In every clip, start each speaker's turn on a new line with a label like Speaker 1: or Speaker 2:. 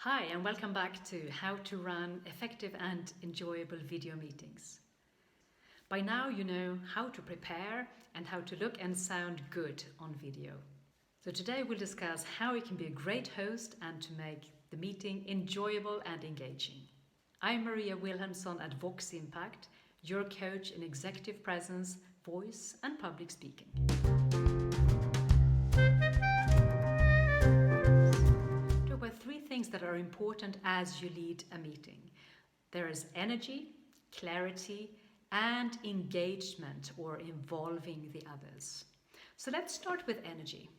Speaker 1: Hi, and welcome back to How to Run Effective and Enjoyable Video Meetings. By now you know how to prepare and how to look and sound good on video. So today we'll discuss how you can be a great host and to make the meeting enjoyable and engaging. I'm Maria Wilhelmsson at Vox Impact, your coach in executive presence, voice and public speaking. There are three things that are important as you lead a meeting. There is energy, clarity, and engagement or involving the others. So let's start with energy.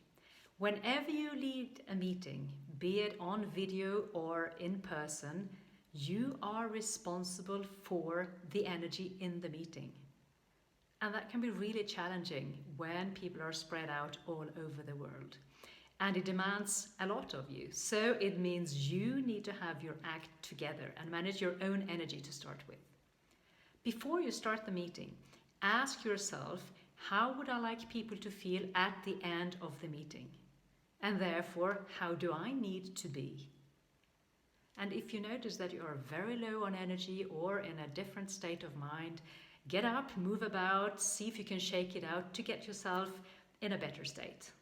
Speaker 1: Whenever you lead a meeting, be it on video or in person, you are responsible for the energy in the meeting. And that can be really challenging when people are spread out all over the world. And it demands a lot of you. So it means you need to have your act together and manage your own energy to start with. Before you start the meeting, ask yourself, how would I like people to feel at the end of the meeting? And therefore, how do I need to be? And if you notice that you are very low on energy or in a different state of mind, get up, move about, see if you can shake it out to get yourself in a better state.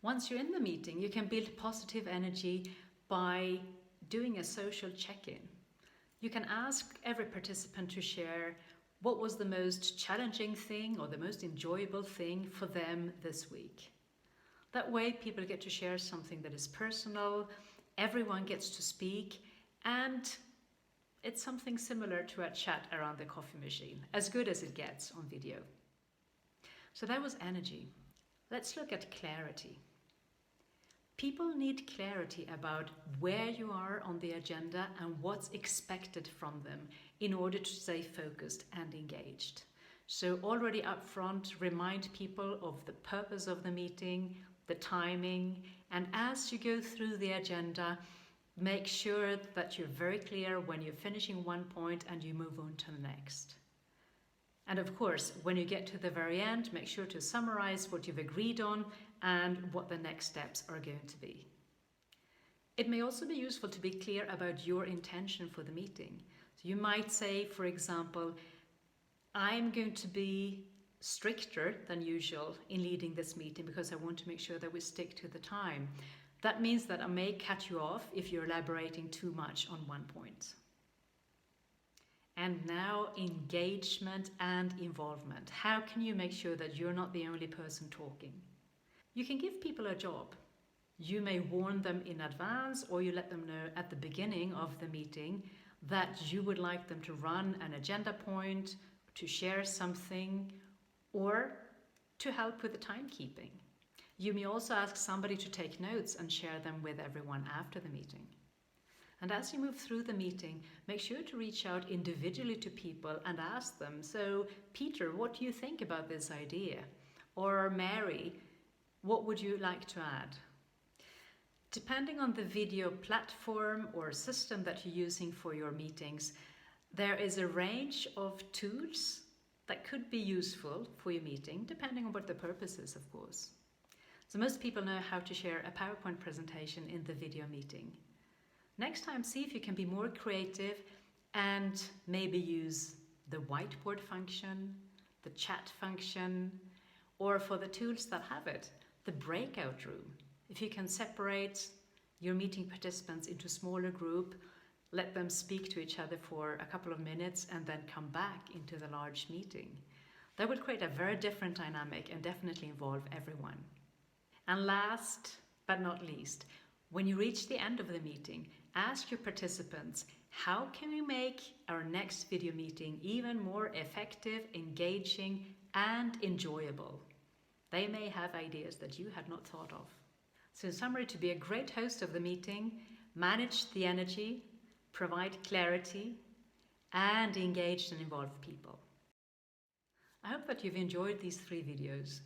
Speaker 1: Once you're in the meeting, you can build positive energy by doing a social check-in. You can ask every participant to share what was the most challenging thing or the most enjoyable thing for them this week. That way people get to share something that is personal, everyone gets to speak, and it's something similar to a chat around the coffee machine, as good as it gets on video. So that was energy. Let's look at clarity. People need clarity about where you are on the agenda and what's expected from them in order to stay focused and engaged. So already up front, remind people of the purpose of the meeting, the timing, and as you go through the agenda, make sure that you're very clear when you're finishing one point and you move on to the next. And of course, when you get to the very end, make sure to summarize what you've agreed on and what the next steps are going to be. It may also be useful to be clear about your intention for the meeting. So you might say, for example, I'm going to be stricter than usual in leading this meeting because I want to make sure that we stick to the time. That means that I may cut you off if you're elaborating too much on one point. And now engagement and involvement. How can you make sure that you're not the only person talking? You can give people a job. You may warn them in advance or you let them know at the beginning of the meeting that you would like them to run an agenda point, to share something, or to help with the timekeeping. You may also ask somebody to take notes and share them with everyone after the meeting. And as you move through the meeting, make sure to reach out individually to people and ask them, so Peter, what do you think about this idea? Or Mary, what would you like to add? Depending on the video platform or system that you're using for your meetings, there is a range of tools that could be useful for your meeting, depending on what the purpose is, of course. So most people know how to share a PowerPoint presentation in the video meeting. Next time, see if you can be more creative and maybe use the whiteboard function, the chat function, or for the tools that have it, the breakout room. If you can separate your meeting participants into smaller group, let them speak to each other for a couple of minutes and then come back into the large meeting. That would create a very different dynamic and definitely involve everyone. And last but not least, when you reach the end of the meeting, ask your participants, how can we make our next video meeting even more effective, engaging, and enjoyable? They may have ideas that you had not thought of. So in summary, to be a great host of the meeting, manage the energy, provide clarity, and engage and involve people. I hope that you've enjoyed these 3 videos,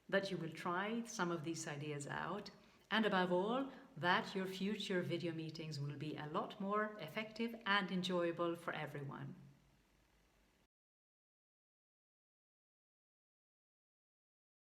Speaker 1: that you will try some of these ideas out, and above all, that your future video meetings will be a lot more effective and enjoyable for everyone.